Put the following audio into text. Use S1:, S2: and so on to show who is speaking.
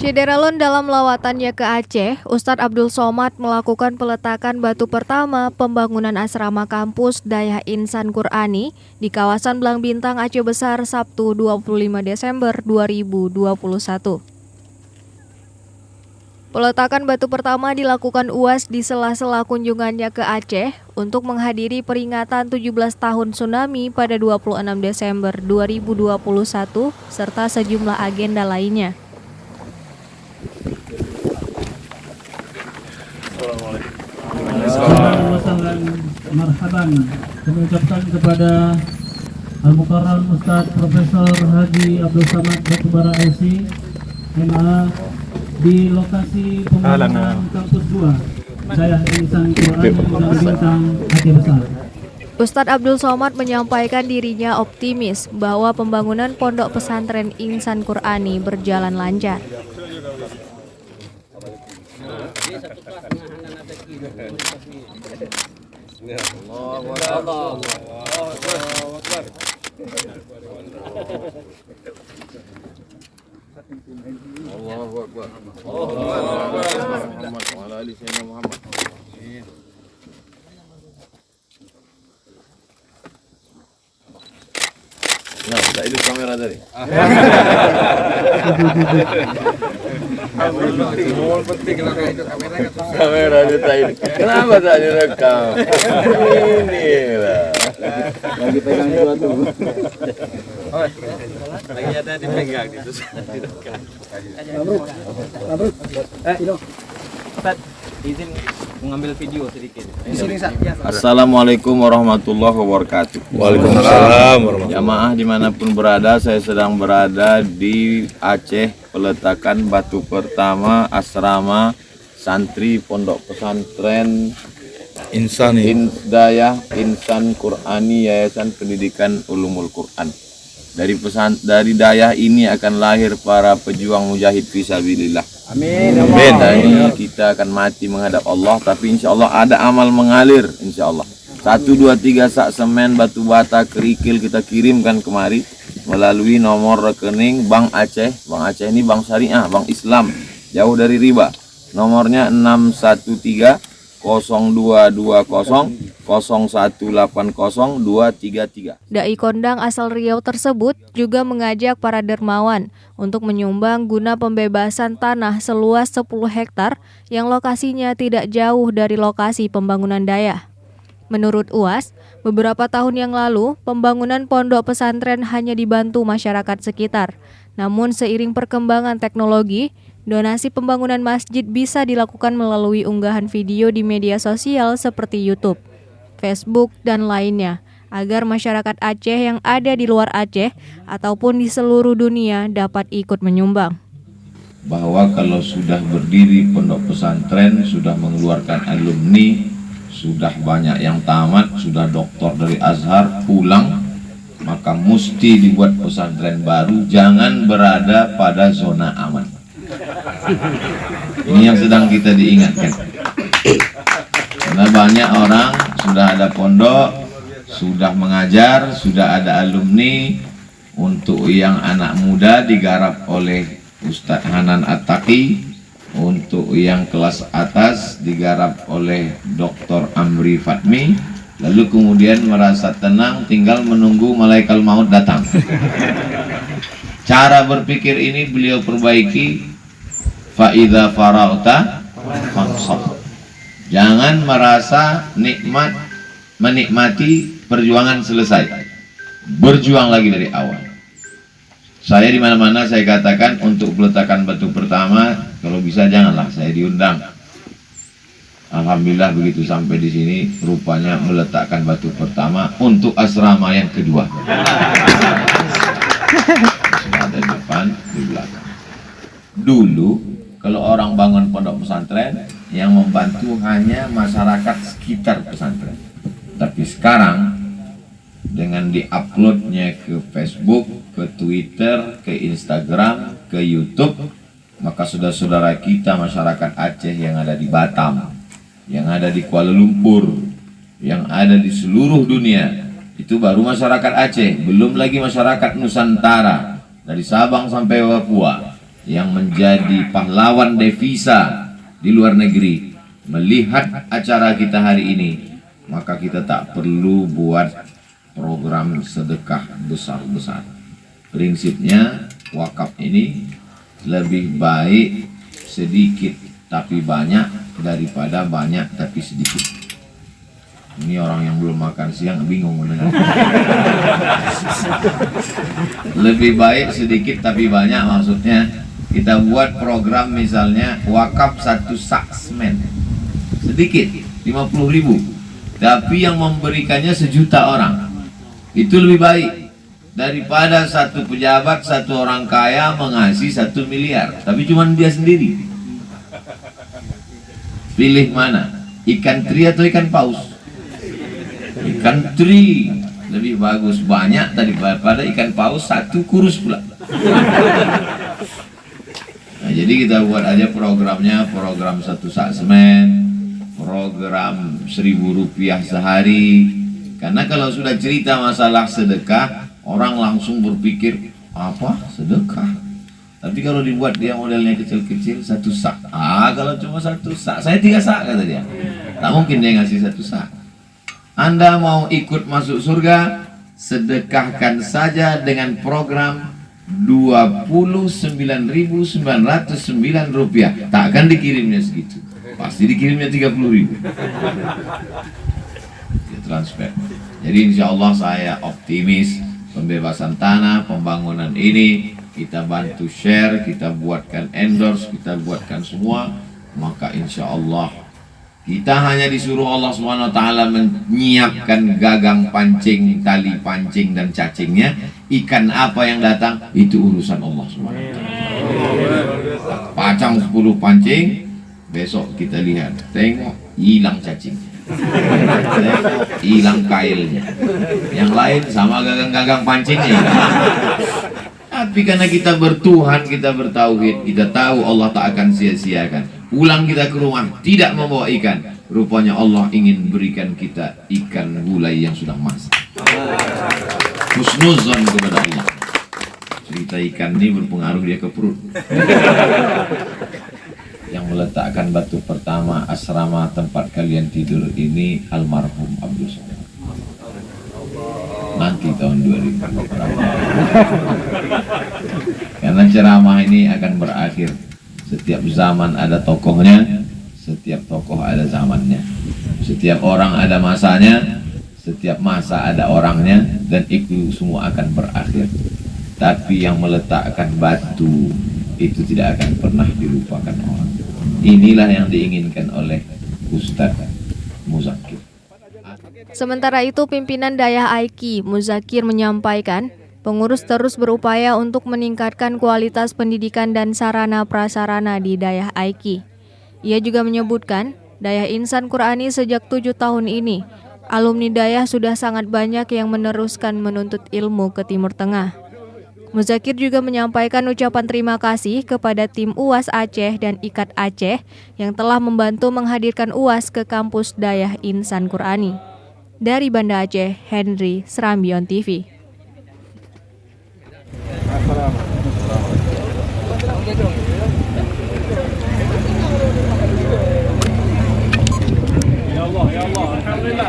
S1: Syederalun dalam lawatannya ke Aceh, Ustadz Abdul Somad melakukan peletakan batu pertama pembangunan asrama kampus Dayah Insan Qur'ani di kawasan Belang Bintang, Aceh Besar, Sabtu 25 Desember 2021. Peletakan batu pertama dilakukan UAS di sela-sela kunjungannya ke Aceh untuk menghadiri peringatan 17 tahun tsunami pada 26 Desember 2021 serta sejumlah agenda lainnya.
S2: Marhaban, kami ucapkan kepada Al-Mukarram Ustadz Profesor Haji Abdul Somad Batubara IC MA di lokasi pembangunan kampus 2 Dayah Insan Qur'ani Belang Bintang, Aceh Besar.
S1: Ustadz Abdul Somad menyampaikan dirinya optimis bahwa pembangunan pondok pesantren Insan Qur'ani berjalan lancar.
S3: Nah, tak hidup kamera tadi. Kamera dia tak hidup. Kenapa tak direkam? Inilah.
S4: Lagi pegang sesuatu.
S5: Lagi ada dipegang itu. Ustaz, izin mengambil video sedikit.
S3: Assalamualaikum warahmatullahi wabarakatuh.
S4: Waalaikumsalam warahmatullahi.
S3: Jamaah dimanapun berada, saya sedang berada di Aceh, peletakan batu pertama asrama santri pondok pesantren Dayah Insan Qur'ani Yayasan Pendidikan Ulumul Quran. Dari Dayah ini akan lahir para pejuang mujahid fisabilillah.
S4: Amin.
S3: Amin. Dan kita akan mati menghadap Allah, tapi insya Allah ada amal mengalir, insya Allah. 1, 2, 3 sak semen, batu bata, kerikil kita kirimkan kemari melalui nomor rekening Bank Aceh. Bank Aceh ini bank syariah, bank Islam, jauh dari riba. Nomornya 613 0220 0180 233.
S1: Dai kondang asal Riau tersebut juga mengajak para dermawan untuk menyumbang guna pembebasan tanah seluas 10 hektar yang lokasinya tidak jauh dari lokasi pembangunan Dayah. Menurut UAS, beberapa tahun yang lalu pembangunan pondok pesantren hanya dibantu masyarakat sekitar. Namun seiring perkembangan teknologi, donasi pembangunan masjid bisa dilakukan melalui unggahan video di media sosial seperti YouTube, Facebook, dan lainnya, agar masyarakat Aceh yang ada di luar Aceh ataupun di seluruh dunia dapat ikut menyumbang.
S6: Bahwa kalau sudah berdiri pondok pesantren, sudah mengeluarkan alumni, sudah banyak yang tamat, sudah doktor dari Azhar pulang, maka mesti dibuat pesantren baru, jangan berada pada zona aman. Ini yang sedang kita diingatkan. Karena banyak orang sudah ada pondok, sudah mengajar, sudah ada alumni. Untuk yang anak muda digarap oleh Ustadz Hanan At-Taqi, untuk yang kelas atas digarap oleh Dr. Amri Fatmi, lalu kemudian merasa tenang tinggal menunggu malaikat maut datang. Cara berpikir ini beliau perbaiki. Fa'idha farauta fansab. Jangan merasa menikmati perjuangan selesai. Berjuang lagi dari awal. Saya di mana-mana saya katakan untuk peletakan batu pertama, kalau bisa janganlah saya diundang. Alhamdulillah begitu sampai di sini rupanya meletakkan batu pertama untuk asrama yang kedua. Ada di depan, di belakang. Dulu kalau orang bangun pondok pesantren, yang membantu hanya masyarakat sekitar pesantren. Tapi sekarang dengan diuploadnya ke Facebook, ke Twitter, ke Instagram, ke YouTube, maka saudara-saudara kita masyarakat Aceh yang ada di Batam, yang ada di Kuala Lumpur, yang ada di seluruh dunia, itu baru masyarakat Aceh, belum lagi masyarakat Nusantara, dari Sabang sampai Papua, yang menjadi pahlawan devisa di luar negeri melihat acara kita hari ini, maka kita tak perlu buat program sedekah besar-besar. Prinsipnya wakaf ini lebih baik sedikit tapi banyak daripada banyak tapi sedikit. Ini orang yang belum makan siang bingung mendengar. Lebih baik sedikit tapi banyak, maksudnya kita buat program misalnya wakaf 1 sak semen, sedikit 50.000, tapi yang memberikannya 1 juta orang. Itu lebih baik daripada satu pejabat, satu orang kaya mengasih 1 miliar tapi cuma dia sendiri. Pilih mana, ikan teri atau ikan paus? Ikan teri lebih bagus, banyak daripada ikan paus, 1 kurus pula. Nah, jadi kita buat aja programnya, program 1 sak semen, program 1.000 rupiah sehari. Karena kalau sudah cerita masalah sedekah, orang langsung berpikir apa sedekah. Tapi kalau dibuat dia modelnya kecil-kecil, 1 sak. Kalau cuma 1 sak, saya 3 sak kata dia. Tak mungkin dia ngasih 1 sak. Anda mau ikut masuk surga, sedekahkan saja dengan program 29.909 rupiah. Tak akan dikirimnya segitu, pasti dikirimnya 30.000. Transfer. Jadi insya Allah saya optimis pembebasan tanah, pembangunan ini kita bantu share, kita buatkan endorse, kita buatkan semua, maka insya Allah kita hanya disuruh Allah SWT menyiapkan gagang pancing, tali pancing dan cacingnya. Ikan apa yang datang itu urusan Allah SWT. Pacang 10 pancing, besok kita lihat, tengok hilang cacingnya, tengok hilang kailnya, yang lain sama gagang-gagang pancingnya. Tapi karena kita bertuhan, kita bertauhid, kita tahu Allah tak akan sia-siakan. Pulang kita ke rumah tidak membawa ikan, rupanya Allah ingin berikan kita ikan gulai yang sudah masak. Husnuzon kepada Allah. Cerita ikan ini berpengaruh dia ke perut. Yang meletakkan batu pertama asrama tempat kalian tidur ini almarhum Abdul Somad. Nanti tahun 2000. Karena ceramah ini akan berakhir. Setiap zaman ada tokohnya, setiap tokoh ada zamannya. Setiap orang ada masanya, setiap masa ada orangnya, dan itu semua akan berakhir. Tapi yang meletakkan batu itu tidak akan pernah dilupakan orang. Inilah yang diinginkan oleh Ustadz Muzakir.
S1: Sementara itu, pimpinan Dayah Aiki, Muzakir, menyampaikan pengurus terus berupaya untuk meningkatkan kualitas pendidikan dan sarana prasarana di Dayah Aiki. Ia juga menyebutkan, Dayah Insan Qur'ani sejak 7 tahun ini, alumni Dayah sudah sangat banyak yang meneruskan menuntut ilmu ke Timur Tengah. Muzakir juga menyampaikan ucapan terima kasih kepada tim UAS Aceh dan IKAT Aceh yang telah membantu menghadirkan UAS ke kampus Dayah Insan Qur'ani. Dari Banda Aceh, Henry, Serambion TV.
S2: Ya Allah, alhamdulillah.